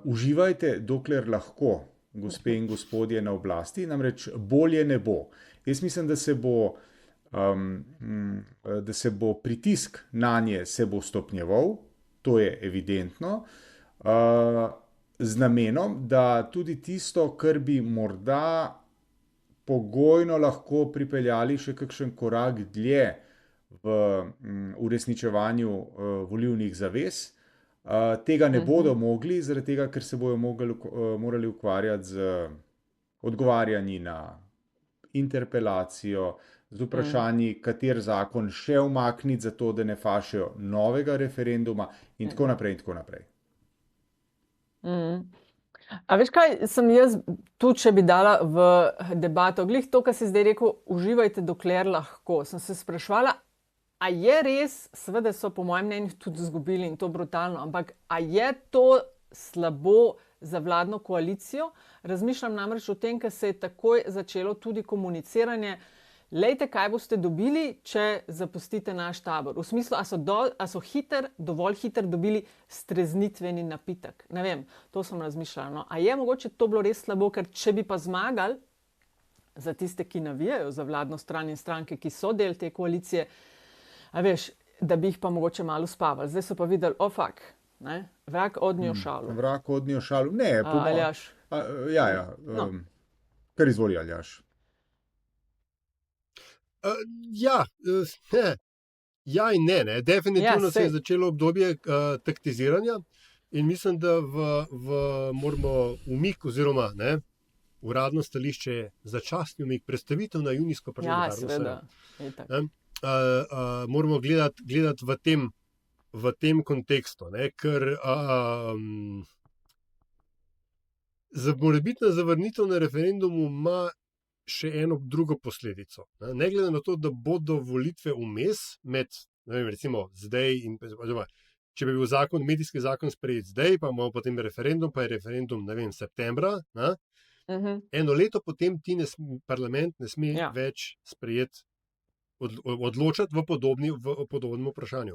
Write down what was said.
uživajte, dokler lahko, gospe in gospodje na oblasti, namreč bolje ne bo. Jaz mislim, da se bo pritisk na nje se bo stopnjeval, to je evidentno, z namenom, da tudi tisto, kar bi morda pogojno lahko pripeljali še kakšen korak dlje v uresničevanju volilnih zavez, tega ne bodo mogli, zaradi tega, ker se bodo morali ukvarjati z odgovarjanji na interpelacijo, z vprašanji, kater zakon še umakniti, zato da ne fašejo novega referenduma in tako naprej in tako naprej. A veš kaj, sem jaz tudi, če bi dala v debato, glih to, kar si zdaj rekel, uživajte, dokler lahko. Sem se spraševala, a je res, seveda so po mojem mnenju tudi izgubili in to brutalno, ampak a je to slabo za vladno koalicijo? Razmišljam namreč o tem, ker se je takoj začelo tudi komuniciranje. Lejte, kaj boste dobili, če zapustite naš tabor. V smislu, a so dovolj hiter dobili streznitveni napitek. Ne vem, to sem razmišljala. No. A je mogoče to bilo res slabo, ker če bi pa zmagali za tiste, ki navijajo za vladno stran in stranke, ki so del te koalicije, a veš, da bi jih pa mogoče malo uspavali. Zdaj so pa videli, fuck, ne? Vrak odnjo šalu. Vrak odnjo šalu. Ne, Aljaž. No. Kar izvoli, Aljaž. Ja in ne. Definitivno se je začelo obdobje taktiziranja in mislim, da moramo umik oziroma uradno stališče je začasni umik, prestavitev na junijsko parlamentarno sejo. Moramo gledati v tem kontekstu, ker morebitna zavrnitev na referendumu ima še eno drugo posledico. Ne glede na to, da bodo volitve vmes med, recimo zdaj in če bi bil medijski zakon sprejet zdaj, pa imamo potem referendum, pa je referendum, septembra, eno leto potem parlament ne sme več sprejeti, odločati v podobnem vprašanju.